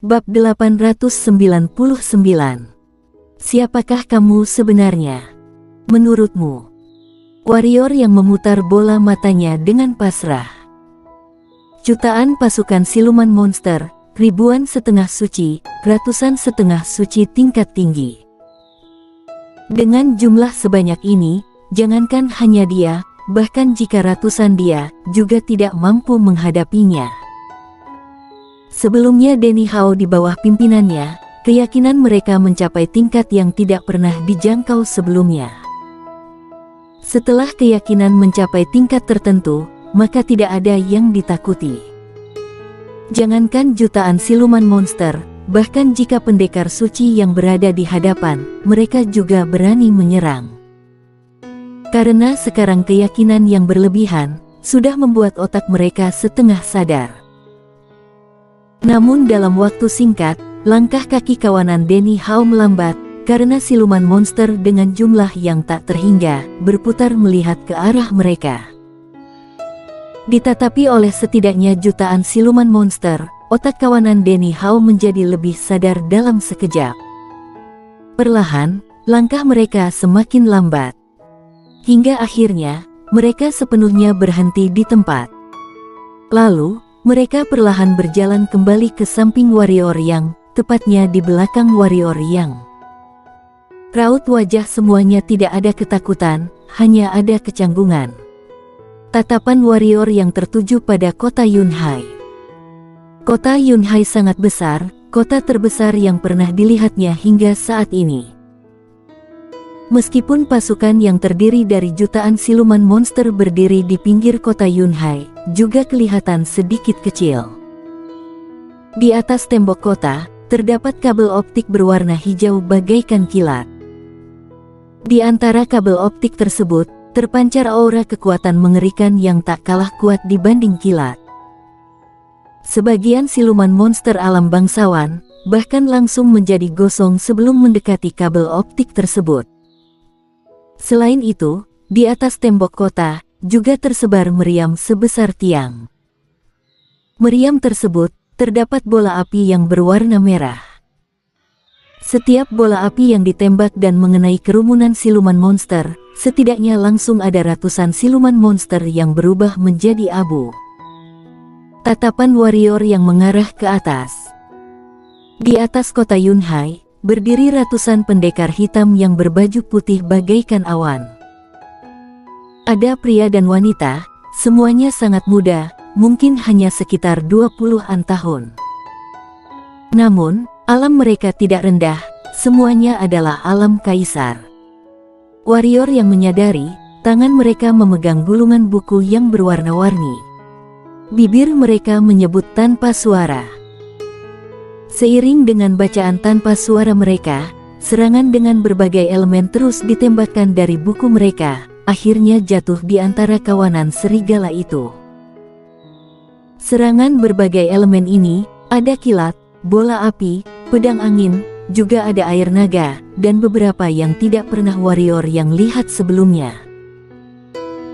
Bab 899. Siapakah kamu sebenarnya? Menurutmu? Warrior yang memutar bola matanya dengan pasrah. Jutaan pasukan siluman monster, ribuan setengah suci, ratusan setengah suci tingkat tinggi. Dengan jumlah sebanyak ini, jangankan hanya dia, bahkan jika ratusan dia, juga tidak mampu menghadapinya. Sebelumnya Denny Hao di bawah pimpinannya, keyakinan mereka mencapai tingkat yang tidak pernah dijangkau sebelumnya. Setelah keyakinan mencapai tingkat tertentu, maka tidak ada yang ditakuti. Jangankan jutaan siluman monster, bahkan jika pendekar suci yang berada di hadapan, mereka juga berani menyerang. Karena sekarang keyakinan yang berlebihan, sudah membuat otak mereka setengah sadar. Namun dalam waktu singkat, langkah kaki kawanan Denny Hao melambat, karena siluman monster dengan jumlah yang tak terhingga, berputar melihat ke arah mereka. Ditatapi oleh setidaknya jutaan siluman monster, otak kawanan Denny Hao menjadi lebih sadar dalam sekejap. Perlahan, langkah mereka semakin lambat. Hingga akhirnya, mereka sepenuhnya berhenti di tempat. Lalu, mereka perlahan berjalan kembali ke samping warrior yang, tepatnya di belakang warrior yang. Raut wajah semuanya tidak ada ketakutan, hanya ada kecanggungan. Tatapan warrior yang tertuju pada kota Yunhai. Kota Yunhai sangat besar, kota terbesar yang pernah dilihatnya hingga saat ini. Meskipun pasukan yang terdiri dari jutaan siluman monster berdiri di pinggir kota Yunhai, juga kelihatan sedikit kecil. Di atas tembok kota, terdapat kabel optik berwarna hijau bagaikan kilat. Di antara kabel optik tersebut, terpancar aura kekuatan mengerikan yang tak kalah kuat dibanding kilat. Sebagian siluman monster alam bangsawan, bahkan langsung menjadi gosong sebelum mendekati kabel optik tersebut. Selain itu, di atas tembok kota, juga tersebar meriam sebesar tiang. Meriam tersebut, terdapat bola api yang berwarna merah. Setiap bola api yang ditembak dan mengenai kerumunan siluman monster, setidaknya langsung ada ratusan siluman monster yang berubah menjadi abu. Tatapan warrior yang mengarah ke atas. Di atas kota Yunhai, berdiri ratusan pendekar hitam yang berbaju putih bagaikan awan. Ada pria dan wanita, semuanya sangat muda, mungkin hanya sekitar 20-an tahun. Namun, alam mereka tidak rendah, semuanya adalah alam kaisar. Warrior yang menyadari, tangan mereka memegang gulungan buku yang berwarna-warni. Bibir mereka menyebut tanpa suara. Seiring dengan bacaan tanpa suara mereka, serangan dengan berbagai elemen terus ditembakkan dari buku mereka, akhirnya jatuh di antara kawanan serigala itu. Serangan berbagai elemen ini, ada kilat, bola api, pedang angin, juga ada air naga, dan beberapa yang tidak pernah warrior yang lihat sebelumnya.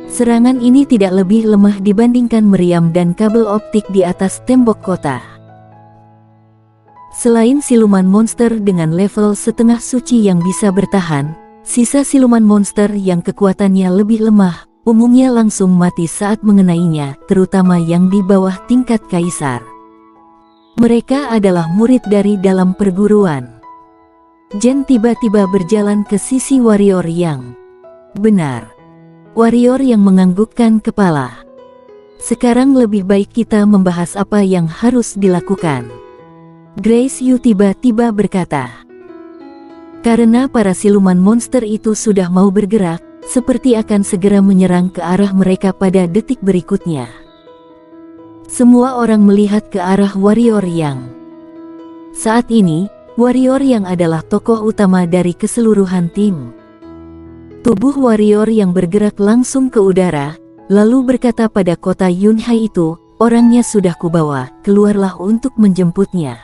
Serangan ini tidak lebih lemah dibandingkan meriam dan kabel optik di atas tembok kota. Selain siluman monster dengan level setengah suci yang bisa bertahan, sisa siluman monster yang kekuatannya lebih lemah, umumnya langsung mati saat mengenainya, terutama yang di bawah tingkat kaisar. Mereka adalah murid dari dalam perguruan. Jen tiba-tiba berjalan ke sisi warrior yang. Benar. Warrior yang menganggukkan kepala. Sekarang lebih baik kita membahas apa yang harus dilakukan. Grace Yu tiba-tiba berkata. Karena para siluman monster itu sudah mau bergerak, seperti akan segera menyerang ke arah mereka pada detik berikutnya. Semua orang melihat ke arah warrior yang. Saat ini, warrior yang adalah tokoh utama dari keseluruhan tim. Tubuh warrior yang bergerak langsung ke udara, lalu berkata pada kota Yunhai itu, orangnya sudah kubawa, keluarlah untuk menjemputnya.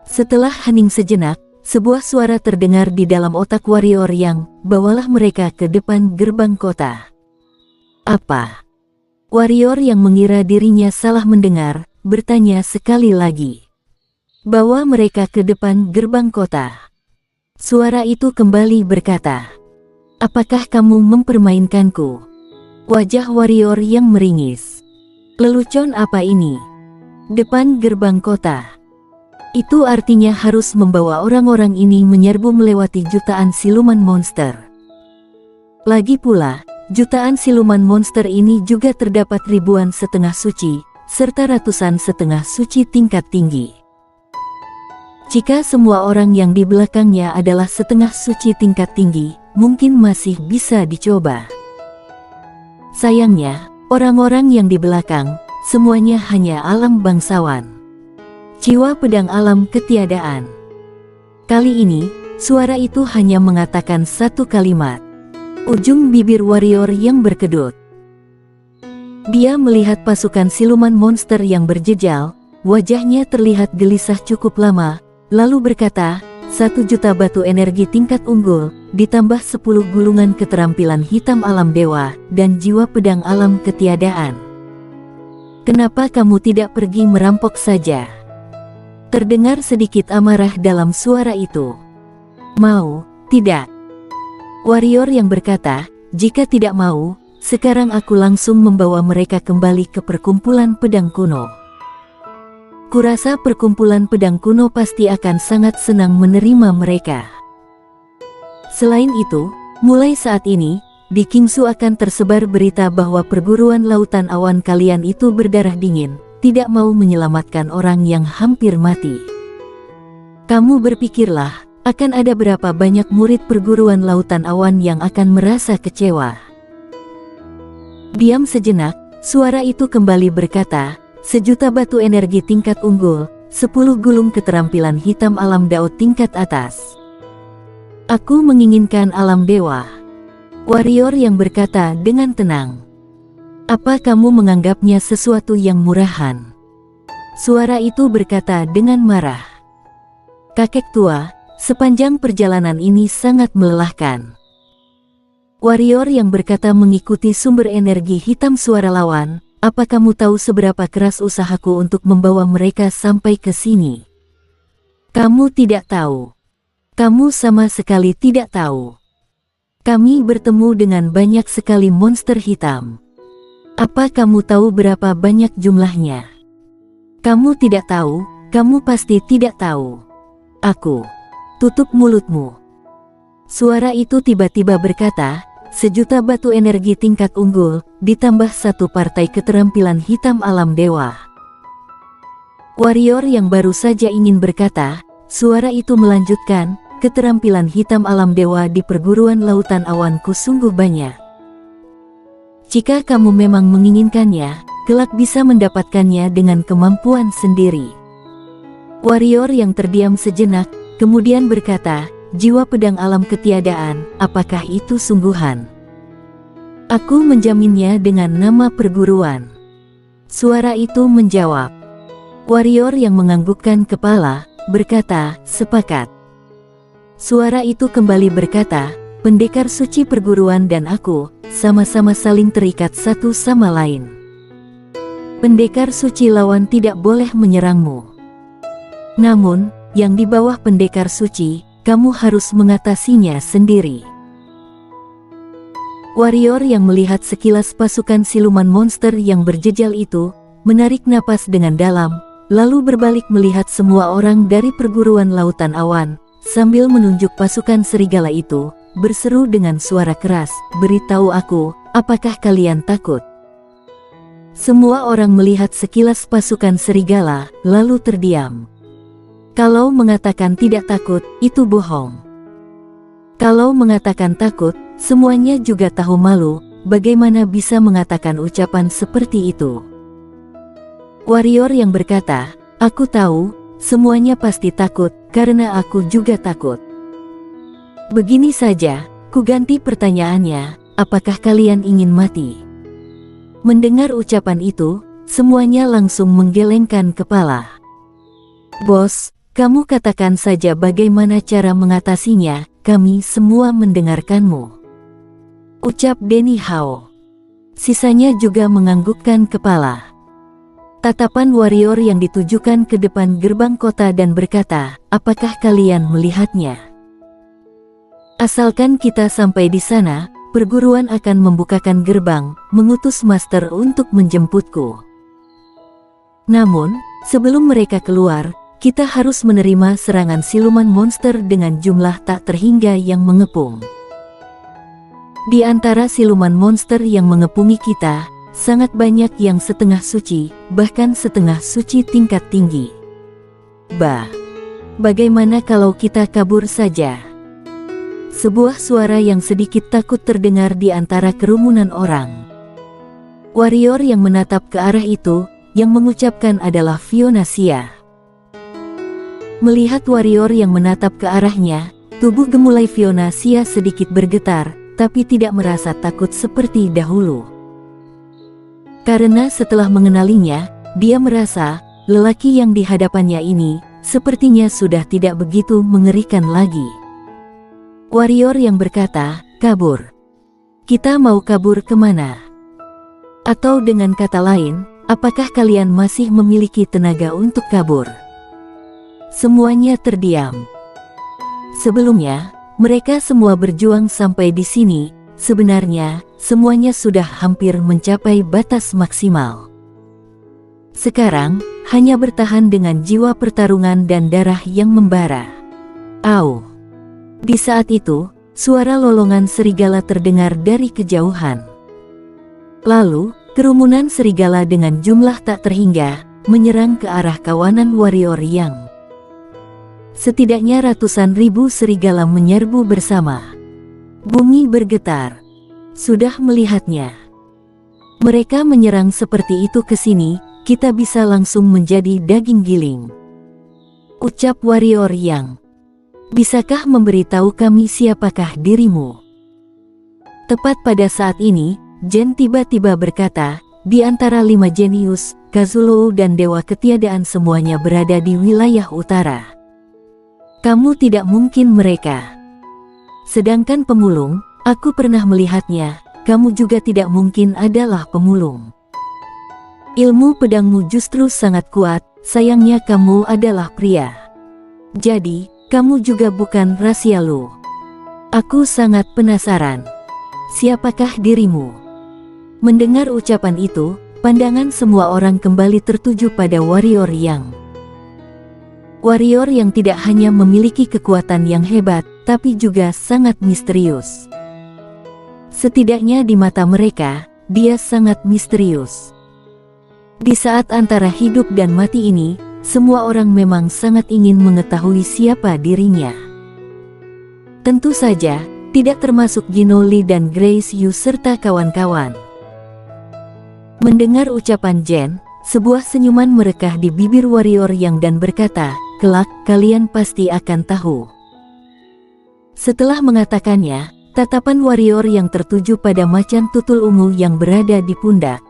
Setelah hening sejenak, sebuah suara terdengar di dalam otak warrior yang, bawalah mereka ke depan gerbang kota. Apa? Warrior yang mengira dirinya salah mendengar, bertanya sekali lagi. Bawa mereka ke depan gerbang kota. Suara itu kembali berkata, apakah kamu mempermainkanku? Wajah warrior yang meringis. Lelucon apa ini? Depan gerbang kota. Itu artinya harus membawa orang-orang ini menyerbu melewati jutaan siluman monster. Lagi pula, jutaan siluman monster ini juga terdapat ribuan setengah suci, serta ratusan setengah suci tingkat tinggi. Jika semua orang yang di belakangnya adalah setengah suci tingkat tinggi, mungkin masih bisa dicoba. Sayangnya, orang-orang yang di belakang, semuanya hanya alam bangsawan. Jiwa pedang alam ketiadaan. Kali ini, suara itu hanya mengatakan satu kalimat. Ujung bibir warrior yang berkedut. Dia melihat pasukan siluman monster yang berjejal, wajahnya terlihat gelisah cukup lama, lalu berkata, 1 juta batu energi tingkat unggul, ditambah 10 gulungan keterampilan hitam alam dewa, dan jiwa pedang alam ketiadaan. Kenapa kamu tidak pergi merampok saja? Terdengar sedikit amarah dalam suara itu. Mau, tidak? Warrior yang berkata, jika tidak mau, sekarang aku langsung membawa mereka kembali ke perkumpulan pedang kuno. Kurasa perkumpulan pedang kuno pasti akan sangat senang menerima mereka. Selain itu, mulai saat ini, di Kingsu akan tersebar berita bahwa perguruan lautan awan kalian itu berdarah dingin, tidak mau menyelamatkan orang yang hampir mati. Kamu berpikirlah, akan ada berapa banyak murid perguruan lautan awan yang akan merasa kecewa. Diam sejenak, suara itu kembali berkata, 1 juta batu energi tingkat unggul, 10 gulung keterampilan hitam alam dao tingkat atas. Aku menginginkan alam dewa. Warrior yang berkata dengan tenang. Apa kamu menganggapnya sesuatu yang murahan? Suara itu berkata dengan marah. Kakek tua, sepanjang perjalanan ini sangat melelahkan. Warrior yang berkata mengikuti sumber energi hitam suara lawan, apa kamu tahu seberapa keras usahaku untuk membawa mereka sampai ke sini? Kamu tidak tahu. Kamu sama sekali tidak tahu. Kami bertemu dengan banyak sekali monster hitam. Apa kamu tahu berapa banyak jumlahnya? Kamu tidak tahu, kamu pasti tidak tahu. Aku. Tutup mulutmu. Suara itu tiba-tiba berkata, 1 juta batu energi tingkat unggul, ditambah 1 partai keterampilan hitam alam dewa. Warrior yang baru saja ingin berkata, suara itu melanjutkan, keterampilan hitam alam dewa di perguruan lautan awanku sungguh banyak. Jika kamu memang menginginkannya, kelak bisa mendapatkannya dengan kemampuan sendiri. Warrior yang terdiam sejenak, kemudian berkata, jiwa pedang alam ketiadaan, apakah itu sungguhan? Aku menjaminnya dengan nama perguruan. Suara itu menjawab. Warrior yang menganggukkan kepala, berkata, sepakat. Suara itu kembali berkata, pendekar suci perguruan dan aku, sama-sama saling terikat satu sama lain. Pendekar suci lawan tidak boleh menyerangmu. Namun, yang di bawah pendekar suci, kamu harus mengatasinya sendiri. Warrior yang melihat sekilas pasukan siluman monster yang berjejal itu, menarik napas dengan dalam, lalu berbalik melihat semua orang dari perguruan lautan awan, sambil menunjuk pasukan serigala itu, berseru dengan suara keras, beritahu aku, apakah kalian takut? Semua orang melihat sekilas pasukan serigala, lalu terdiam. Kalau mengatakan tidak takut, itu bohong. Kalau mengatakan takut, semuanya juga tahu malu, bagaimana bisa mengatakan ucapan seperti itu. Warrior yang berkata, aku tahu, semuanya pasti takut, karena aku juga takut. Begini saja, ku ganti pertanyaannya, apakah kalian ingin mati? Mendengar ucapan itu, semuanya langsung menggelengkan kepala. Bos, kamu katakan saja bagaimana cara mengatasinya, kami semua mendengarkanmu. Ucap Denny Hao. Sisanya juga menganggukkan kepala. Tatapan warrior yang ditujukan ke depan gerbang kota dan berkata, apakah kalian melihatnya? Asalkan kita sampai di sana, perguruan akan membukakan gerbang, mengutus master untuk menjemputku. Namun, sebelum mereka keluar, kita harus menerima serangan siluman monster dengan jumlah tak terhingga yang mengepung. Di antara siluman monster yang mengepungi kita, sangat banyak yang setengah suci, bahkan setengah suci tingkat tinggi. Bagaimana kalau kita kabur saja? Sebuah suara yang sedikit takut terdengar di antara kerumunan orang. Warrior yang menatap ke arah itu, yang mengucapkan adalah Fionacia. Melihat warrior yang menatap ke arahnya, tubuh gemulai Fionacia sedikit bergetar, tapi tidak merasa takut seperti dahulu. Karena setelah mengenalinya, dia merasa, lelaki yang di hadapannya ini, sepertinya sudah tidak begitu mengerikan lagi. Warrior yang berkata, kabur. Kita mau kabur kemana? Atau dengan kata lain, apakah kalian masih memiliki tenaga untuk kabur? Semuanya terdiam. Sebelumnya, mereka semua berjuang sampai di sini. Sebenarnya, semuanya sudah hampir mencapai batas maksimal. Sekarang, hanya bertahan dengan jiwa pertarungan dan darah yang membara. Au! Di saat itu, suara lolongan serigala terdengar dari kejauhan. Lalu, kerumunan serigala dengan jumlah tak terhingga, menyerang ke arah kawanan warrior yang. Setidaknya ratusan ribu serigala menyerbu bersama. Bumi bergetar. Sudah melihatnya. Mereka menyerang seperti itu ke sini, kita bisa langsung menjadi daging giling. Ucap warrior yang. Bisakah memberitahu kami siapakah dirimu? Tepat pada saat ini, Jen tiba-tiba berkata, di antara 5 jenius, Kazulo dan Dewa Ketiadaan semuanya berada di wilayah utara. Kamu tidak mungkin mereka. Sedangkan pemulung, aku pernah melihatnya, kamu juga tidak mungkin adalah pemulung. Ilmu pedangmu justru sangat kuat, sayangnya kamu adalah pria. Jadi, kamu juga bukan Rasialu. Aku sangat penasaran. Siapakah dirimu? Mendengar ucapan itu, pandangan semua orang kembali tertuju pada warrior yang. Warrior yang tidak hanya memiliki kekuatan yang hebat, tapi juga sangat misterius. Setidaknya di mata mereka, dia sangat misterius. Di saat antara hidup dan mati ini, semua orang memang sangat ingin mengetahui siapa dirinya. Tentu saja, tidak termasuk Ginoli dan Grace Yu serta kawan-kawan. Mendengar ucapan Jen, sebuah senyuman merekah di bibir warrior yang dan berkata, kelak kalian pasti akan tahu. Setelah mengatakannya, tatapan warrior yang tertuju pada macan tutul ungu yang berada di pundak.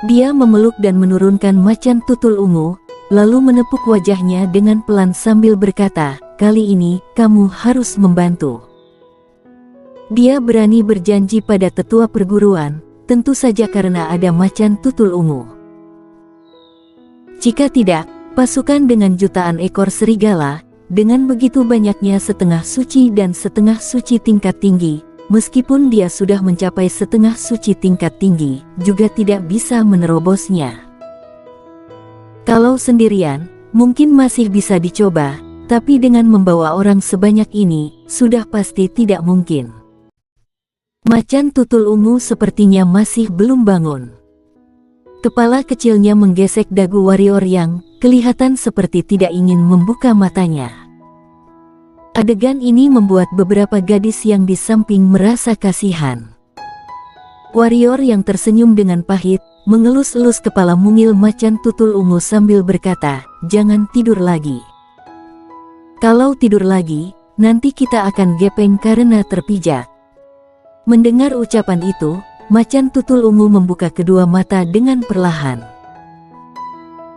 Dia memeluk dan menurunkan macan tutul ungu, lalu menepuk wajahnya dengan pelan sambil berkata, kali ini kamu harus membantu. Dia berani berjanji pada tetua perguruan, tentu saja karena ada macan tutul ungu. Jika tidak, pasukan dengan jutaan ekor serigala, dengan begitu banyaknya setengah suci dan setengah suci tingkat tinggi, meskipun dia sudah mencapai setengah suci tingkat tinggi, juga tidak bisa menerobosnya. Kalau sendirian, mungkin masih bisa dicoba, tapi dengan membawa orang sebanyak ini, sudah pasti tidak mungkin. Macan tutul ungu sepertinya masih belum bangun. Kepala kecilnya menggesek dagu warrior yang kelihatan seperti tidak ingin membuka matanya. Adegan ini membuat beberapa gadis yang di samping merasa kasihan. Warrior yang tersenyum dengan pahit, mengelus-elus kepala mungil macan tutul ungu sambil berkata, jangan tidur lagi. Kalau tidur lagi, nanti kita akan gepeng karena terpijak. Mendengar ucapan itu, macan tutul ungu membuka kedua mata dengan perlahan.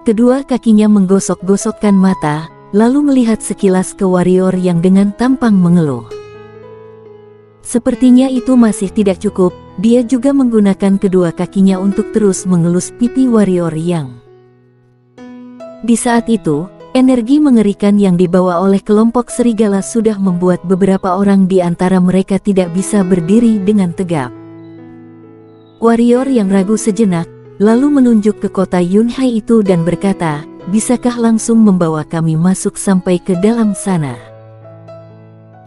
Kedua kakinya menggosok-gosokkan mata, lalu melihat sekilas ke warrior yang dengan tampang mengeluh. Sepertinya itu masih tidak cukup, dia juga menggunakan kedua kakinya untuk terus mengelus pipi warrior yang. Di saat itu, energi mengerikan yang dibawa oleh kelompok serigala sudah membuat beberapa orang di antara mereka tidak bisa berdiri dengan tegap. Warrior yang ragu sejenak, lalu menunjuk ke kota Yunhai itu dan berkata, "Bisakah langsung membawa kami masuk sampai ke dalam sana?"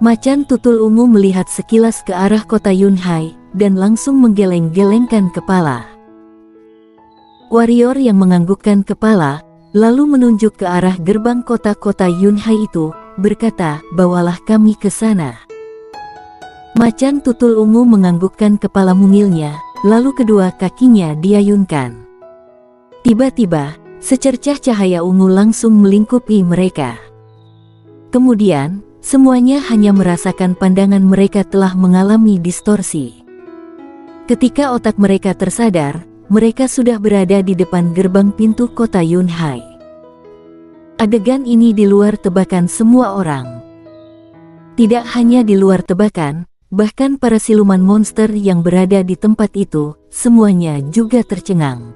Macan tutul ungu melihat sekilas ke arah kota Yunhai, dan langsung menggeleng-gelengkan kepala. Warrior yang menganggukkan kepala, lalu menunjuk ke arah gerbang kota-kota Yunhai itu, berkata, "Bawalah kami ke sana." Macan tutul ungu menganggukkan kepala mungilnya, lalu kedua kakinya diayunkan. Tiba-tiba, secercah cahaya ungu langsung melingkupi mereka. Kemudian, semuanya hanya merasakan pandangan mereka telah mengalami distorsi. Ketika otak mereka tersadar, mereka sudah berada di depan gerbang pintu kota Yunhai. Adegan ini di luar tebakan semua orang. Tidak hanya di luar tebakan, bahkan para siluman monster yang berada di tempat itu, semuanya juga tercengang.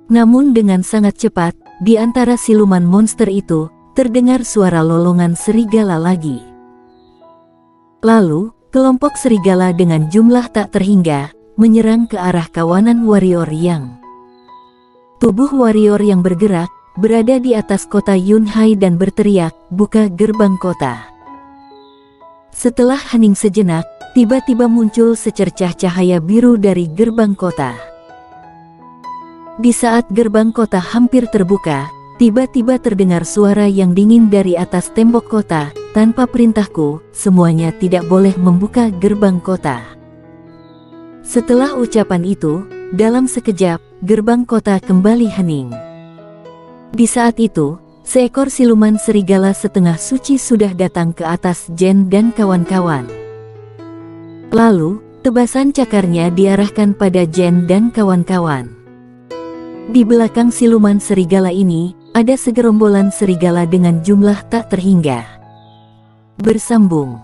Namun dengan sangat cepat, di antara siluman monster itu, terdengar suara lolongan serigala lagi. Lalu, kelompok serigala dengan jumlah tak terhingga, menyerang ke arah kawanan warrior yang. Tubuh warrior yang bergerak, berada di atas kota Yunhai dan berteriak, "Buka gerbang kota." Setelah hening sejenak, tiba-tiba muncul secercah cahaya biru dari gerbang kota. Di saat gerbang kota hampir terbuka, tiba-tiba terdengar suara yang dingin dari atas tembok kota, "Tanpa perintahku, semuanya tidak boleh membuka gerbang kota." Setelah ucapan itu, dalam sekejap, gerbang kota kembali hening. Di saat itu, seekor siluman serigala setengah suci sudah datang ke atas Jen dan kawan-kawan. Lalu, tebasan cakarnya diarahkan pada Jen dan kawan-kawan. Di belakang siluman serigala ini, ada segerombolan serigala dengan jumlah tak terhingga. Bersambung.